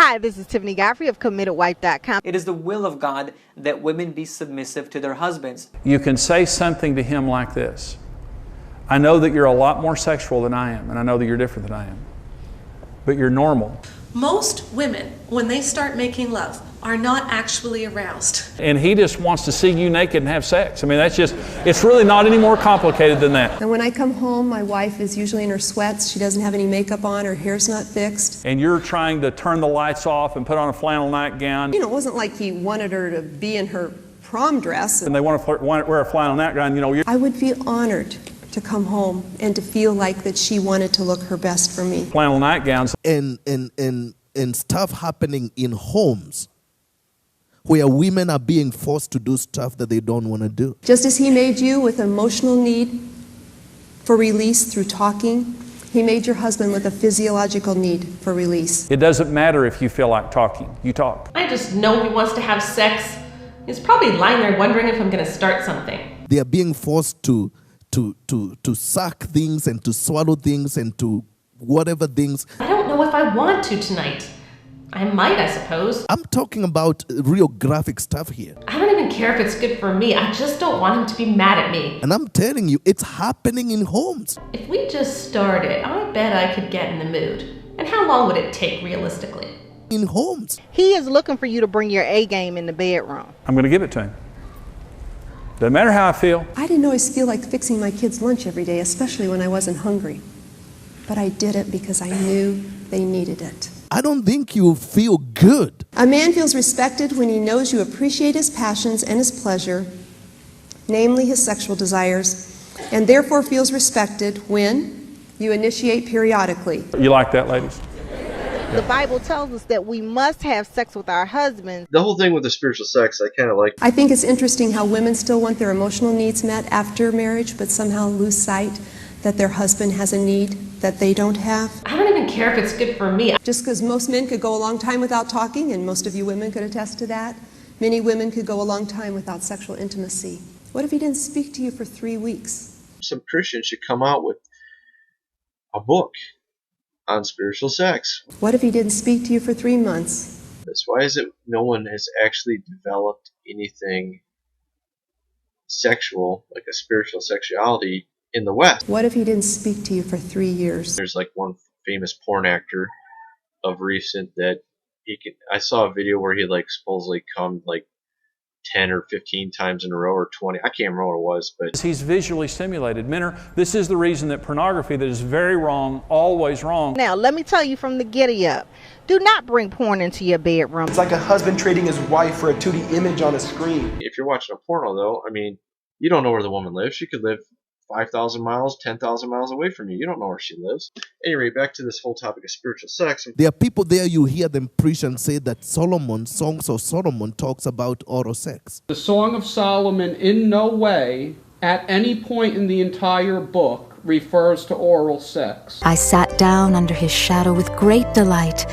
Hi, this is Tiffany Godfrey of CommittedWife.com. It is the will of God that women be submissive to their husbands. You can say something to him like this: I know that you're a lot more sexual than I am, and I know that you're different than I am, but you're normal. Most women, when they start making love, are not actually aroused. And he just wants to see you naked and have sex. I mean, it's really not any more complicated than that. And when I come home, my wife is usually in her sweats. She doesn't have any makeup on. Her hair's not fixed. And you're trying to turn the lights off and put on a flannel nightgown. You know, it wasn't like he wanted her to be in her prom dress. And they want to wear a flannel nightgown, I would feel honored to come home and to feel like that she wanted to look her best for me. Flannel nightgowns. And stuff happening in homes where women are being forced to do stuff that they don't want to do. Just as he made you with emotional need for release through talking, he made your husband with a physiological need for release. It doesn't matter if you feel like talking. You talk. I just know he wants to have sex. He's probably lying there wondering if I'm going to start something. They are being forced to suck things and to swallow things and to whatever things. I don't know if I want to tonight. I might, I suppose. I'm talking about real graphic stuff here. I don't even care if it's good for me. I just don't want him to be mad at me. And I'm telling you, it's happening in homes. If we just started, I bet I could get in the mood. And how long would it take realistically? In homes. He is looking for you to bring your A game in the bedroom. I'm going to give it to him. Doesn't matter how I feel. I didn't always feel like fixing my kids' lunch every day, especially when I wasn't hungry. But I did it because I knew they needed it. I don't think you feel good. A man feels respected when he knows you appreciate his passions and his pleasure, namely his sexual desires, and therefore feels respected when you initiate periodically. You like that, ladies? The Bible tells us that we must have sex with our husbands. The whole thing with the spiritual sex, I kind of like. I think it's interesting how women still want their emotional needs met after marriage, but somehow lose sight that their husband has a need that they don't have. I don't even care if it's good for me. Just because most men could go a long time without talking, and most of you women could attest to that, many women could go a long time without sexual intimacy. What if he didn't speak to you for 3 weeks? Some Christians should come out with a book on spiritual sex. What if he didn't speak to you for 3 months? Why is it no one has actually developed anything sexual, like a spiritual sexuality, in the West? What if he didn't speak to you for 3 years? There's like one famous porn actor of recent that I saw a video where he like supposedly come like 10 or 15 times in a row or 20. I can't remember what it was, but He's visually stimulated. This is the reason that pornography that is very wrong, always wrong. Now, let me tell you from the giddy up. Do not bring porn into your bedroom. It's like a husband trading his wife for a 2D image on a screen. if you're watching a porno though, I mean, you don't know where the woman lives. She could live 5,000 miles, 10,000 miles away from you. You don't know where she lives. Anyway, back to this whole topic of spiritual sex. There are people there, you hear them preach and say that Songs of Solomon talks about oral sex. The Song of Solomon in no way, at any point in the entire book, refers to oral sex. I sat down under his shadow with great delight,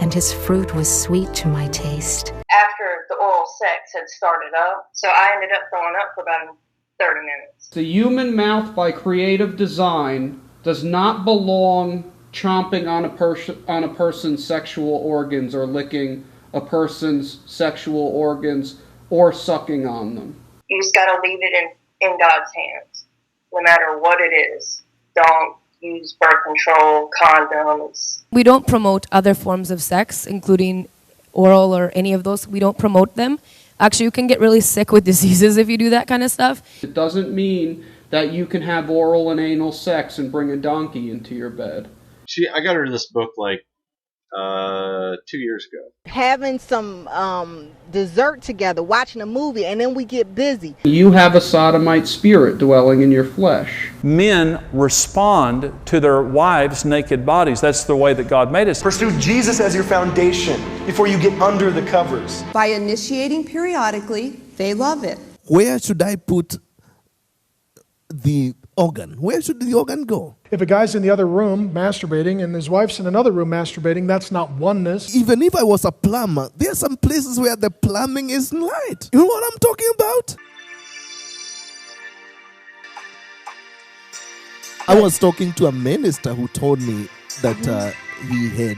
and his fruit was sweet to my taste. After the oral sex had started up, so I ended up throwing up for about 30 minutes. The human mouth, by creative design, does not belong chomping on a person's sexual organs or licking a person's sexual organs or sucking on them. You just got to leave it in God's hands, no matter what it is. Don't use birth control, condoms. We don't promote other forms of sex, including oral or any of those. We don't promote them. Actually, you can get really sick with diseases if you do that kind of stuff. It doesn't mean that you can have oral and anal sex and bring a donkey into your bed. I got her this book like 2 years ago. Having some dessert together, watching a movie, and then we get busy. You have a sodomite spirit dwelling in your flesh. Men respond to their wives' naked bodies. That's the way that God made us. Pursue Jesus as your foundation before you get under the covers. By initiating periodically, they love it. Where should I put the organ? Where should the organ go? If a guy's in the other room masturbating and his wife's in another room masturbating, that's not oneness. Even if I was a plumber, there are some places where the plumbing isn't right. You know what I'm talking about? I was talking to a minister who told me that he had